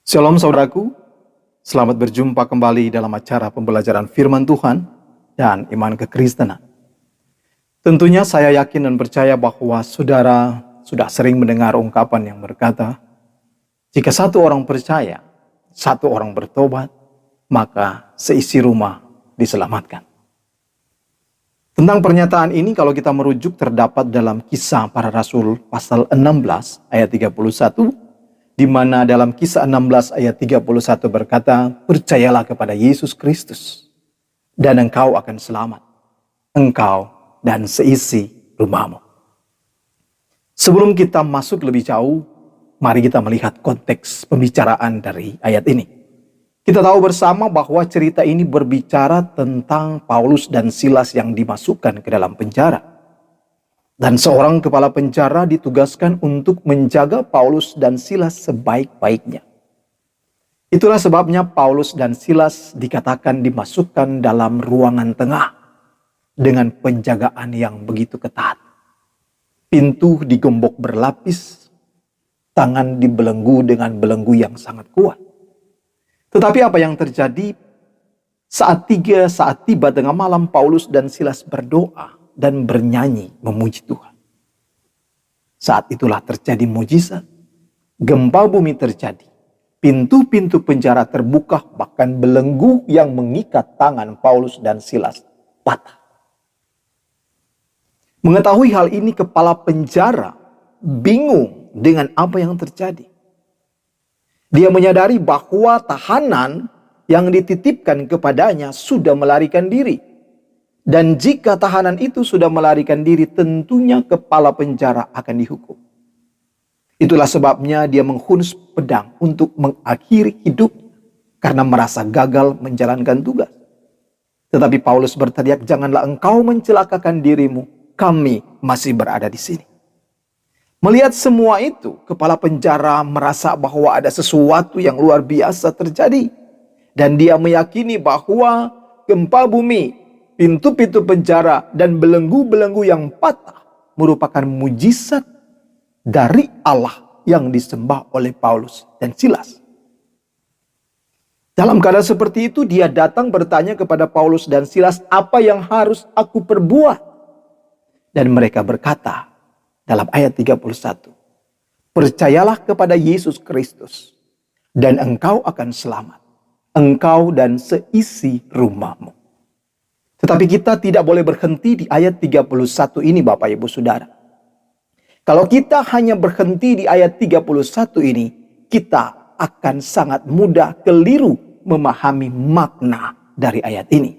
Shalom saudaraku, selamat berjumpa kembali dalam acara pembelajaran firman Tuhan dan iman kekristenan. Tentunya saya yakin dan percaya bahwa saudara sudah sering mendengar ungkapan yang berkata, jika satu orang percaya, satu orang bertobat, maka seisi rumah diselamatkan. Tentang pernyataan ini kalau kita merujuk terdapat dalam Kisah Para Rasul pasal 16 ayat 31, di mana dalam Kisah 16 ayat 31 berkata, percayalah kepada Yesus Kristus dan engkau akan selamat, engkau dan seisi rumahmu. Sebelum kita masuk lebih jauh, mari kita melihat konteks pembicaraan dari ayat ini. Kita tahu bersama bahwa cerita ini berbicara tentang Paulus dan Silas yang dimasukkan ke dalam penjara. Dan seorang kepala penjara ditugaskan untuk menjaga Paulus dan Silas sebaik-baiknya. Itulah sebabnya Paulus dan Silas dikatakan dimasukkan dalam ruangan tengah dengan penjagaan yang begitu ketat. Pintu digembok berlapis, tangan dibelenggu dengan belenggu yang sangat kuat. Tetapi apa yang terjadi saat tiba tengah malam Paulus dan Silas berdoa dan bernyanyi memuji Tuhan. Saat itulah terjadi mujizat. Gempa bumi terjadi. Pintu-pintu penjara terbuka, bahkan belenggu yang mengikat tangan Paulus dan Silas patah. Mengetahui hal ini, kepala penjara bingung dengan apa yang terjadi. Dia menyadari bahwa tahanan yang dititipkan kepadanya sudah melarikan diri. Dan jika tahanan itu sudah melarikan diri, tentunya kepala penjara akan dihukum. Itulah sebabnya dia menghunus pedang untuk mengakhiri hidup karena merasa gagal menjalankan tugas. Tetapi Paulus berteriak, janganlah engkau mencelakakan dirimu, kami masih berada di sini. Melihat semua itu, kepala penjara merasa bahwa ada sesuatu yang luar biasa terjadi. Dan dia meyakini bahwa gempa bumi, pintu-pintu penjara, dan belenggu-belenggu yang patah merupakan mujizat dari Allah yang disembah oleh Paulus dan Silas. Dalam keadaan seperti itu, dia datang bertanya kepada Paulus dan Silas, apa yang harus aku perbuat? Dan mereka berkata dalam ayat 31, percayalah kepada Yesus Kristus dan engkau akan selamat, engkau dan seisi rumahmu. Tetapi kita tidak boleh berhenti di ayat 31 ini, Bapak Ibu Saudara. Kalau kita hanya berhenti di ayat 31 ini, kita akan sangat mudah keliru memahami makna dari ayat ini.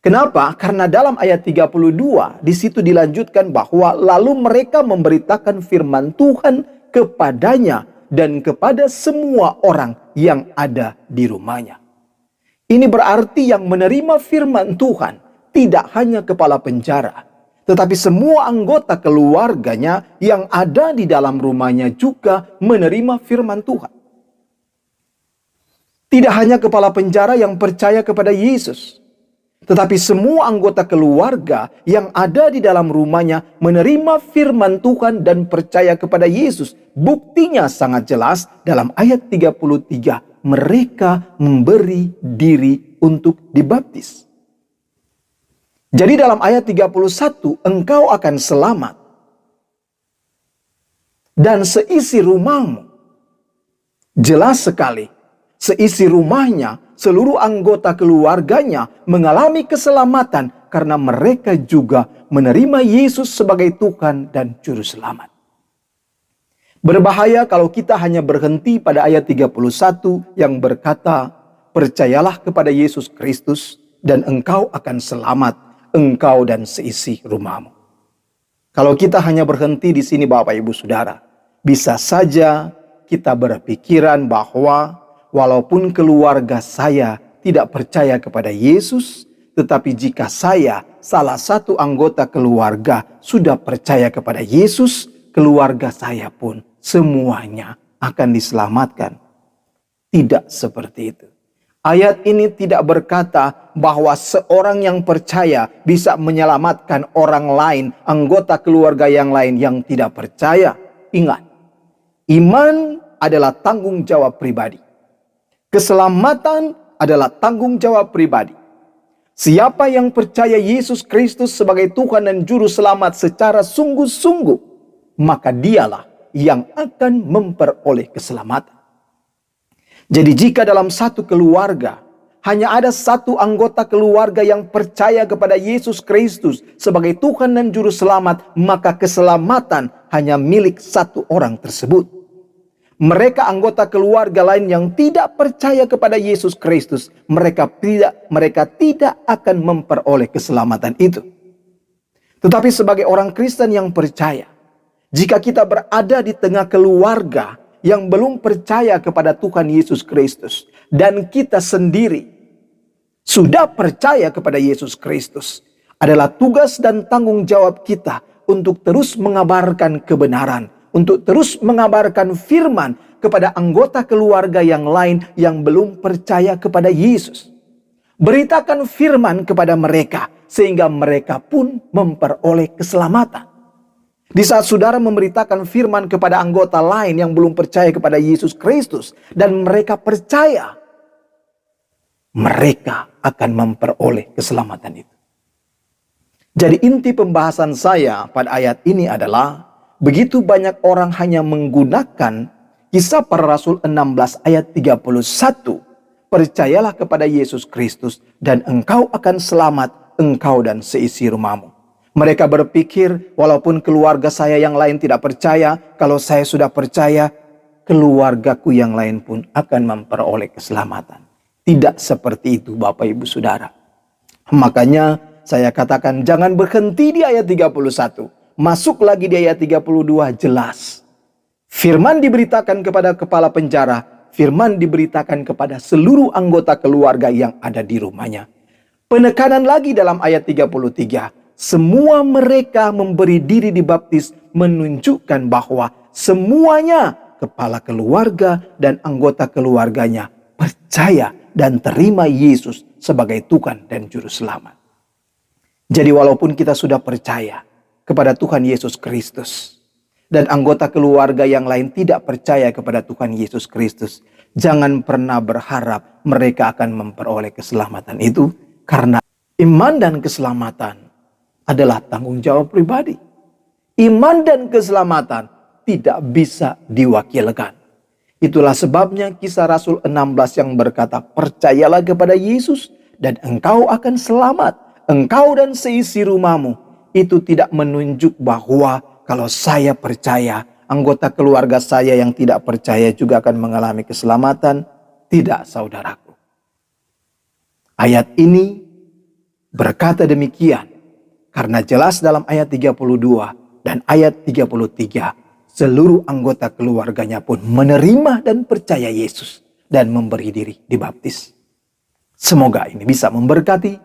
Kenapa? Karena dalam ayat 32 di situ dilanjutkan bahwa lalu mereka memberitakan firman Tuhan kepadanya dan kepada semua orang yang ada di rumahnya. Ini berarti yang menerima firman Tuhan tidak hanya kepala penjara, tetapi semua anggota keluarganya yang ada di dalam rumahnya juga menerima firman Tuhan. Tidak hanya kepala penjara yang percaya kepada Yesus, tetapi semua anggota keluarga yang ada di dalam rumahnya menerima firman Tuhan dan percaya kepada Yesus. Buktinya sangat jelas dalam ayat 33. Mereka memberi diri untuk dibaptis. Jadi dalam ayat 31, engkau akan selamat dan seisi rumahmu. Jelas sekali, seisi rumahnya, seluruh anggota keluarganya mengalami keselamatan karena mereka juga menerima Yesus sebagai Tuhan dan Juru Selamat. Berbahaya kalau kita hanya berhenti pada ayat 31 yang berkata, percayalah kepada Yesus Kristus dan engkau akan selamat, engkau dan seisi rumahmu. Kalau kita hanya berhenti di sini, Bapak Ibu Saudara, bisa saja kita berpikiran bahwa walaupun keluarga saya tidak percaya kepada Yesus, tetapi jika saya, salah satu anggota keluarga, sudah percaya kepada Yesus, keluarga saya pun semuanya akan diselamatkan. Tidak seperti itu. Ayat ini tidak berkata bahwa seorang yang percaya bisa menyelamatkan orang lain, anggota keluarga yang lain yang tidak percaya. Ingat, iman adalah tanggung jawab pribadi. Keselamatan adalah tanggung jawab pribadi. Siapa yang percaya Yesus Kristus sebagai Tuhan dan Juru Selamat secara sungguh-sungguh, maka dialah yang akan memperoleh keselamatan. Jadi jika dalam satu keluarga hanya ada satu anggota keluarga yang percaya kepada Yesus Kristus sebagai Tuhan dan Juru Selamat, maka keselamatan hanya milik satu orang tersebut. Mereka anggota keluarga lain yang tidak percaya kepada Yesus Kristus, mereka tidak akan memperoleh keselamatan itu. Tetapi sebagai orang Kristen yang percaya, jika kita berada di tengah keluarga yang belum percaya kepada Tuhan Yesus Kristus, dan kita sendiri sudah percaya kepada Yesus Kristus, adalah tugas dan tanggung jawab kita untuk terus mengabarkan kebenaran, untuk terus mengabarkan firman kepada anggota keluarga yang lain yang belum percaya kepada Yesus. Beritakan firman kepada mereka sehingga mereka pun memperoleh keselamatan. Di saat saudara memberitakan firman kepada anggota lain yang belum percaya kepada Yesus Kristus dan mereka percaya, mereka akan memperoleh keselamatan itu. Jadi inti pembahasan saya pada ayat ini adalah, begitu banyak orang hanya menggunakan Kisah Para Rasul 16 ayat 31. Percayalah kepada Yesus Kristus dan engkau akan selamat, engkau dan seisi rumahmu. Mereka berpikir, walaupun keluarga saya yang lain tidak percaya, kalau saya sudah percaya, keluargaku yang lain pun akan memperoleh keselamatan. Tidak seperti itu Bapak Ibu Saudara. Makanya saya katakan jangan berhenti di ayat 31. Masuk lagi di ayat 32, jelas. Firman diberitakan kepada kepala penjara, firman diberitakan kepada seluruh anggota keluarga yang ada di rumahnya. Penekanan lagi dalam ayat 33, semua mereka memberi diri dibaptis menunjukkan bahwa semuanya, kepala keluarga dan anggota keluarganya, percaya dan terima Yesus sebagai Tuhan dan Juru Selamat. Jadi walaupun kita sudah percaya kepada Tuhan Yesus Kristus, dan anggota keluarga yang lain tidak percaya kepada Tuhan Yesus Kristus, jangan pernah berharap mereka akan memperoleh keselamatan itu, karena iman dan keselamatan adalah tanggung jawab pribadi. Iman dan keselamatan tidak bisa diwakilkan. Itulah sebabnya Kisah Rasul 16 yang berkata, percayalah kepada Yesus dan engkau akan selamat, engkau dan seisi rumahmu. Itu tidak menunjuk bahwa kalau saya percaya, anggota keluarga saya yang tidak percaya juga akan mengalami keselamatan. Tidak, saudaraku. Ayat ini berkata demikian, karena jelas dalam ayat 32 dan ayat 33, seluruh anggota keluarganya pun menerima dan percaya Yesus dan memberi diri dibaptis. Semoga ini bisa memberkati.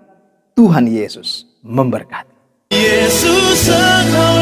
Tuhan Yesus memberkati. Yesus engkau